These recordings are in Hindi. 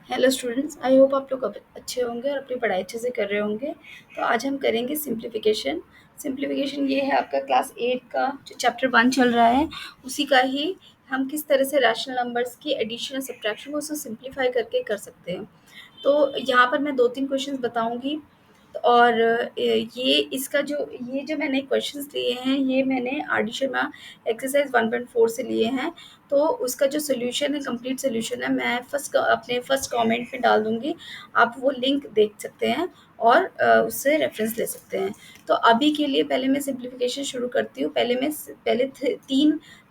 हेलो स्टूडेंट्स, आई होप आप लोग अच्छे होंगे और अपनी पढ़ाई अच्छे से कर रहे होंगे। तो आज हम करेंगे सिंप्लीफिकेशन। सिंप्लीफिकेशन ये है आपका क्लास 8 का जो चैप्टर 1 चल रहा है, उसी का ही हम किस तरह से रैशनल नंबर्स की एडिशन और सब्ट्रैक्शन को उसको सिंप्लीफाई करके कर सकते हैं। तो यहाँ पर मैं 2-3 क्वेश्चंस बताऊँगी और ये जो मैंने क्वेश्चंस लिए हैं, ये मैंने आर डी शर्मा एक्सरसाइज 1.4 से लिए हैं। तो उसका जो सॉल्यूशन है, कंप्लीट सॉल्यूशन है, मैं अपने फर्स्ट कमेंट में डाल दूँगी। आप वो लिंक देख सकते हैं और उससे रेफरेंस ले सकते हैं। तो अभी के लिए पहले मैं सिंप्लीफिकेशन शुरू करती हूँ। पहले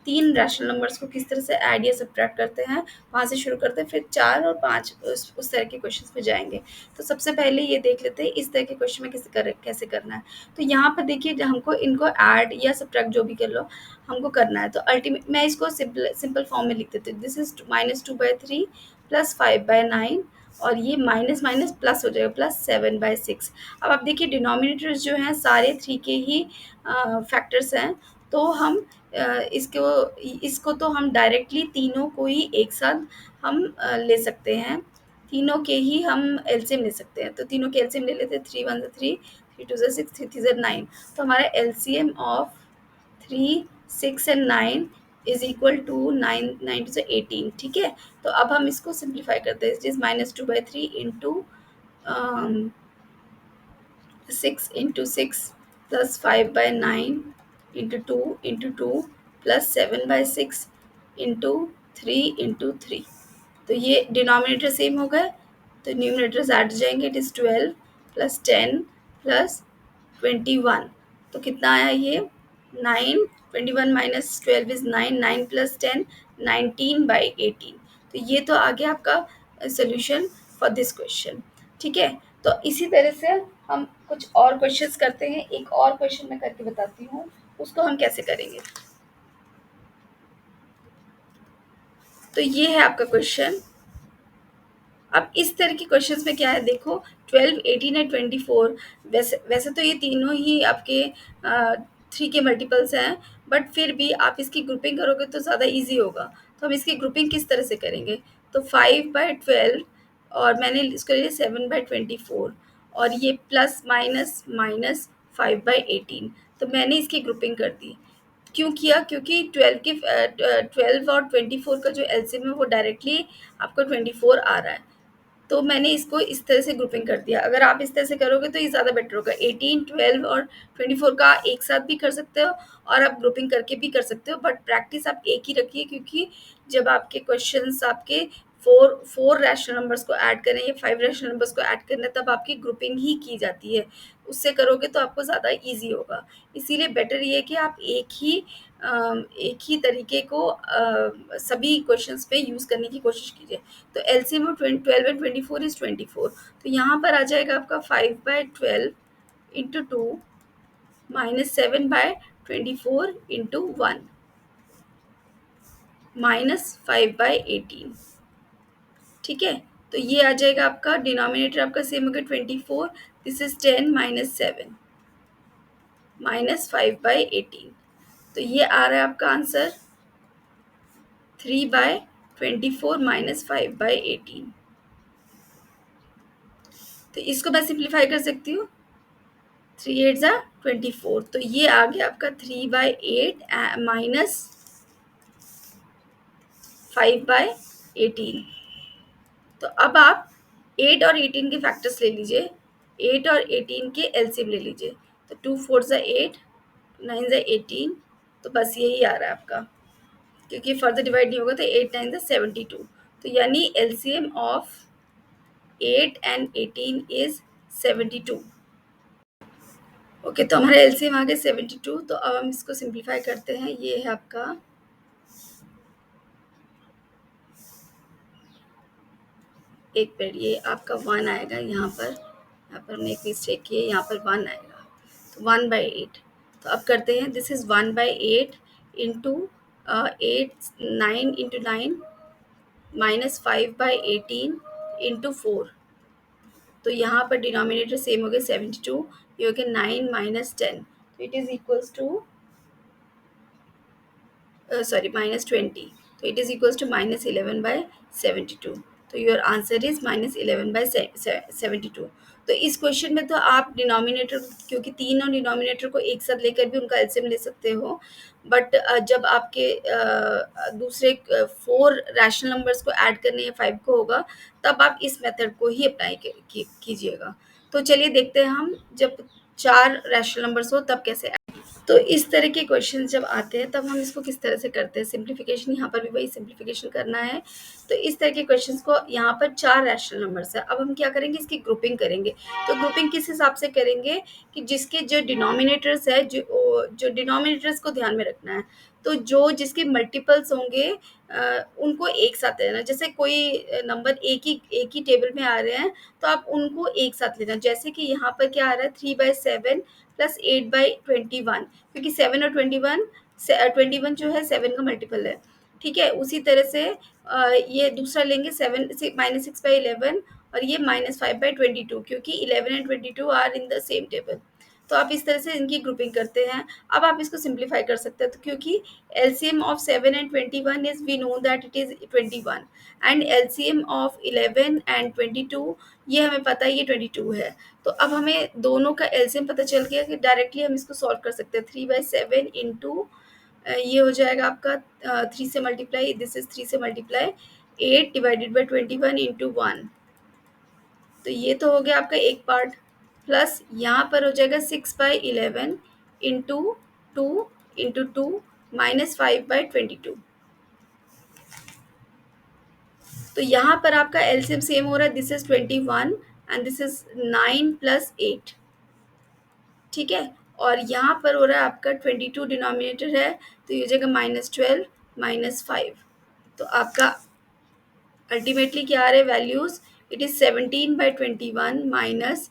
3 रैशनल नंबर्स को किस तरह से ऐड या सब्ट्रैक्ट करते हैं, वहाँ से शुरू करते हैं, फिर 4 और 5 उस तरह के क्वेश्चंस पे जाएँगे। तो सबसे पहले ये देख लेते हैं इस तरह के क्वेश्चन में कैसे करना है। तो यहाँ पर देखिए, हमको इनको ऐड या सब्ट्रैक्ट जो भी कर लो, हमको करना है। तो अल्टीमेट मैं इसको सिंपल फॉर्म में लिख देती हूँ। दिस इज -2/3 + 5/9 और ये माइनस माइनस प्लस हो जाएगा, +7/6। अब आप देखिए, डिनोमिनेटर्स जो हैं सारे 3 के ही फैक्टर्स हैं। तो हम इसको इसको तो हम डायरेक्टली तीनों को ही एक साथ हम ले सकते हैं। तीनों के ही हम एलसीएम ले सकते हैं। तो तीनों के एलसीएम ले लेते हैं। 3 1 3, 3 2 6, 3 3 9। तो हमारा LCM of 3, 6 and 9 is equal to 9 to 18। ठीक है। तो अब हम इसको सिंप्लीफाई करते हैं। Is -2/3 into 6 plus 5/9 into 2 plus 7/6 into 3। तो ये डिनोमिनेटर सेम हो गए, तो न्यूमरेटर्स ऐड हो जाएंगे। It is 12 plus 10 plus 21। तो कितना आया ये? 9। 21 माइनस 12 इज 9। 9 प्लस 10, 19/18। तो ये तो आ गया आपका सोल्यूशन फॉर दिस क्वेश्चन। ठीक है। तो इसी तरह से हम कुछ और क्वेश्चंस करते हैं। एक और क्वेश्चन मैं करके बताती हूँ, उसको हम कैसे करेंगे। तो ये है आपका क्वेश्चन। अब इस तरह के क्वेश्चंस में क्या है, देखो 12, 18 एंड 24, वैसे वैसे तो ये तीनों ही आपके 3 के मल्टीपल्स हैं, बट फिर भी आप इसकी ग्रुपिंग करोगे तो ज़्यादा इजी होगा। तो हम इसकी ग्रुपिंग किस तरह से करेंगे? तो 5/12 और मैंने इसको लिया 7/24 और ये प्लस माइनस माइनस 5/18। तो मैंने इसकी ग्रुपिंग कर दी। क्यों किया? क्योंकि 12 और 24 का जो एलसीएम है वो डायरेक्टली आपको 24 आ रहा है। तो मैंने इसको इस तरह से ग्रुपिंग कर दिया। अगर आप इस तरह से करोगे तो ये ज़्यादा बेटर होगा। 18, 12 और 24 का एक साथ भी कर सकते हो और आप ग्रुपिंग करके भी कर सकते हो, बट प्रैक्टिस आप एक ही रखिए, क्योंकि जब आपके क्वेश्चंस आपके फोर रैशनल नंबर्स को ऐड करें या 5 रैशनल नंबर्स को ऐड करना, तब आपकी ग्रुपिंग ही की जाती है। उससे करोगे तो आपको ज़्यादा ईजी होगा। इसीलिए बेटर ये है कि आप एक ही तरीके को सभी क्वेश्चंस पे यूज़ करने की कोशिश कीजिए। तो एलसीएम ऑफ 12 एंड 24 इज 24। तो यहाँ पर आ जाएगा आपका 5/12 इंटू 2 माइनस 7/24 इंटू 1 माइनस 5/18। ठीक है। तो ये आ जाएगा आपका डिनोमिनेटर आपका सेम होगा 24। This is 10 minus 7 minus 5/18। तो ये आ रहा है आपका आंसर 3/24 माइनस 5/18। तो इसको मैं सिंप्लीफाई कर सकती हूँ। 3 8 ज़ा 24। तो ये आ गया आपका 3/8 माइनस 5/18। तो अब आप 8 और 18 के फैक्टर्स ले लीजिए। 8 और 18 के एलसीएम ले लीजिए। तो 2 4 ज़ा 8, 9 ज़ा 18। तो बस यही आ रहा है आपका, क्योंकि फर्दर डिवाइड नहीं होगा। तो 8 9 ज़ा 72। तो यानी LCM of 8 and 18 is 72। Okay. तो हमारा एलसीएम आ गया 72। तो अब हम इसको सिंप्लीफाई करते हैं। ये है आपका एक मिनट, ये आपका 1 आएगा यहाँ पर हमने एक मिस्टेक की है, यहाँ पर 1 आएगा। तो 1/8। तो अब करते हैं। This is 1/8 into 8 9 into 9 minus 5/18 into 4। तो यहाँ पर डिनोमिनेटर सेम हो गया 72। ये हो गया 9 माइनस 10। तो it is equals to sorry -20। तो इट इज इक्वल्स टू -11/72। तो योर आंसर इज -11/72। तो इस क्वेश्चन में तो आप डिनोमिनेटर, क्योंकि तीन और डिनोमिनेटर को एक साथ लेकर भी उनका एलसीएम ले सकते हो, बट जब आपके दूसरे 4 रैशनल नंबर्स को ऐड करने या 5 को होगा, तब आप इस मेथड को ही अप्लाई कीजिएगा। तो चलिए देखते हैं हम जब 4 रैशनल नंबर्स हो तब कैसे। तो इस तरह के क्वेश्चन जब आते हैं तब हम इसको किस तरह से करते हैं, सिंप्लीफिकेशन, यहाँ पर भी वही सिंप्लीफिकेशन करना है। तो इस तरह के क्वेश्चंस को, यहाँ पर 4 रैशनल नंबर्स है, अब हम क्या करेंगे, इसकी ग्रुपिंग करेंगे। तो ग्रुपिंग किस हिसाब से करेंगे कि जिसके जो डिनोमिनेटर्स है, जो डिनोमिनेटर्स को ध्यान में रखना है। तो जो जिसके मल्टीपल्स होंगे उनको एक साथ लेना। जैसे कोई नंबर एक ही टेबल में आ रहे हैं, तो आप उनको एक साथ लेना। जैसे कि यहाँ पर क्या आ रहा है, 3/7 प्लस 8/21, क्योंकि 7 और 21 जो है 7 का मल्टीपल है। ठीक है, उसी तरह से ये दूसरा लेंगे, 7 -6/11, और ये -5/22, क्योंकि 11 and 22 are in the same table. तो आप इस तरह से इनकी ग्रुपिंग करते हैं। अब आप इसको सिंप्लीफाई कर सकते हैं, तो क्योंकि LCM of 7 and 21 is, we know that it is 21, and LCM of 11 and 22, ये हमें पता है ये 22 है। तो अब हमें दोनों का एलसीएम पता चल गया कि डायरेक्टली हम इसको सॉल्व कर सकते हैं। 3/7 इंटू ये हो जाएगा आपका 3 से मल्टीप्लाई, दिस इज 3 से मल्टीप्लाई 8/21 इंटू 1। तो ये तो हो गया आपका एक पार्ट। प्लस यहाँ पर हो जाएगा 6/11 इंटू 2 इंटू 2 -5/22। तो यहाँ पर आपका एलसीएम सेम हो रहा है, this is 21 and this is 9 plus 8। ठीक है, और यहाँ पर हो रहा है आपका 22 डिनोमिनेटर है, तो ये हो जाएगा -12 -5। तो आपका अल्टीमेटली क्या आ रहे हैं वैल्यूज, इट इज 17/21 माइनस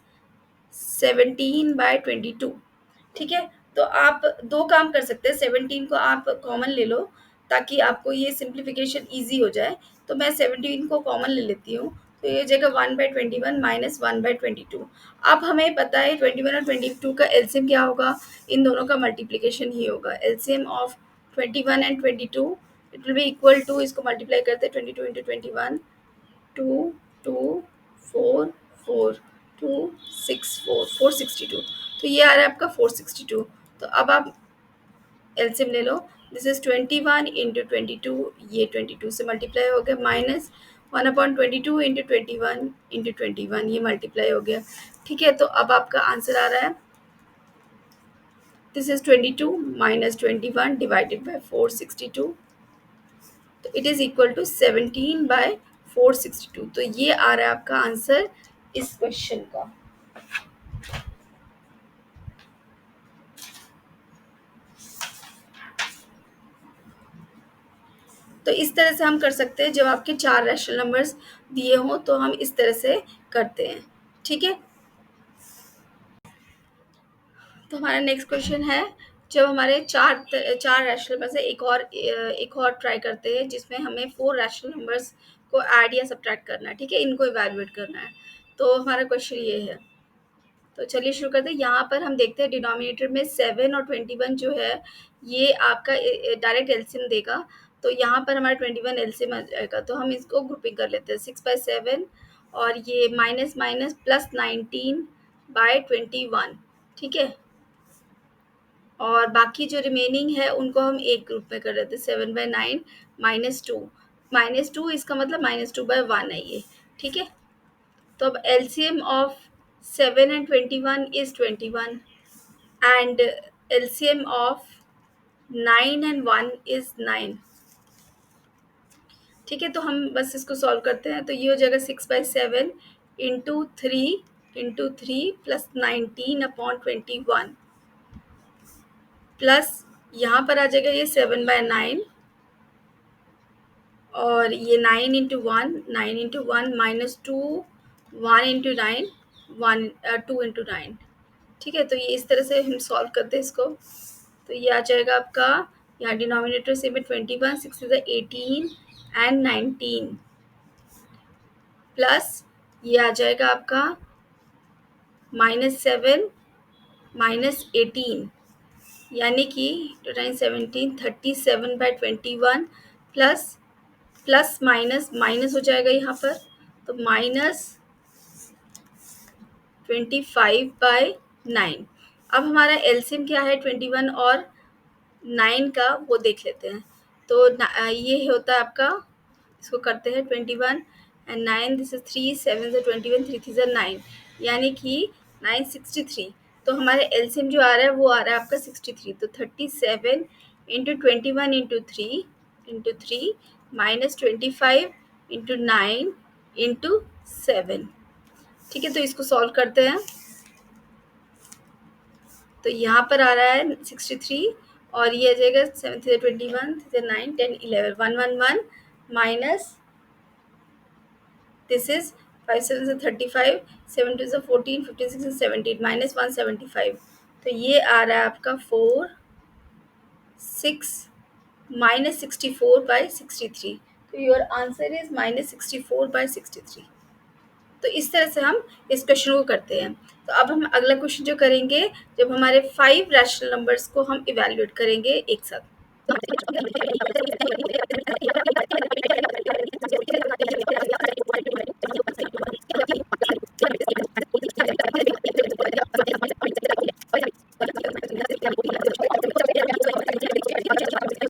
17/22। ठीक है, तो आप दो काम कर सकते हैं, 17 को आप कॉमन ले लो ताकि आपको ये सिंप्लीफिकेशन ईजी हो जाए। तो मैं 17 को कॉमन ले लेती हूँ, तो ये हो जाएगा 1/21 माइनस 1/22। अब हमें पता है 21 और 22 का एलसीएम क्या होगा, इन दोनों का मल्टीप्लिकेशन ही होगा। LCM of 21 and 22 it will be equal to, इसको मल्टीप्लाई करते हैं 22 इंटू 21, 2 2 4 4 2 6 4 462। तो ये आ रहा है आपका 462। तो अब आप एलसीएम ले लो, दिस इज 21 इंटू 22, ये 22 से मल्टीप्लाई हो गया, माइनस 1/22 इंटू 21 इंटू 21, ये मल्टीप्लाई हो गया। ठीक है, तो अब आपका आंसर आ रहा है, this is 22 minus 21 divided by 462, तो इट इज इक्वल टू 17/462। तो ये आ रहा है आपका आंसर इस क्वेश्चन का। तो इस तरह से हम कर सकते हैं, जब आपके 4 रैशनल नंबर्स दिए हों तो हम इस तरह से करते हैं। ठीक है, तो हमारा नेक्स्ट क्वेश्चन है, जब हमारे चार रैशनल नंबर से एक और ट्राई करते हैं, जिसमें हमें 4 रैशनल नंबर्स को ऐड या सब्ट्रैक्ट करना है। ठीक है, इनको इवैल्यूएट करना है। तो हमारा क्वेश्चन ये है, तो चलिए शुरू करते हैं। यहाँ पर हम देखते हैं डिनोमिनेटर में 7 और 21 जो है, ये आपका डायरेक्ट एलसीएम देगा। तो यहाँ पर हमारा 21 एलसीएम आ जाएगा, तो हम इसको ग्रुपिंग कर लेते हैं। 6/7 और ये माइनस माइनस प्लस 19/21। ठीक है, और बाकी जो रिमेनिंग है उनको हम एक ग्रुप में कर लेते हैं। 7/9 -2 इसका मतलब -2/1 है ये। ठीक है, तो अब LCM of 7 and 21 is 21, and LCM of 9 and 1 is 9। ठीक है, तो हम बस इसको सॉल्व करते हैं। तो ये हो जाएगा 6/7 इंटू थ्री प्लस 19/21, प्लस यहाँ पर आ जाएगा ये 7/9, और ये 9 इंटू 1 माइनस 2, 1 इंटू 9, 2 इंटू 9। ठीक है, तो ये इस तरह से हम सॉल्व करते हैं इसको। तो ये आ जाएगा आपका, यहाँ डिनोमिनेटर से में 21, 6 इज 18 एंड 19, प्लस ये आ जाएगा आपका -7 -18, यानी कि 9 17 37/21, प्लस प्लस माइनस माइनस हो जाएगा यहाँ पर, तो -25/9। अब हमारा एलसीएम क्या है 21 और 9 का, वो देख लेते हैं। तो ये होता है आपका, इसको करते हैं 21 एंड 9, दिस इज 3 7 से 21, 3 3 9, यानी कि 963। तो हमारे एलसीएम जो आ रहा है वो आ रहा है आपका 63। तो 37 into 21 into three minus 25 into 9 into 7। ठीक है, तो इसको सॉल्व करते हैं। तो यहाँ पर आ रहा है 63 और ये आ जाएगा 7 3 21 3 9 10 11 111 माइनस दिस इज 5 7 से 35 7 2 से 14 15 6 से 17 माइनस 175। तो ये आ रहा है आपका 4 6 माइनस 64/63। तो योर आंसर इज -64/63। तो इस तरह से हम इस क्वेश्चन को करते हैं। तो अब हम अगला क्वेश्चन जो करेंगे, जब हमारे 5 रैशनल नंबर्स को हम इवैल्यूएट करेंगे एक साथ।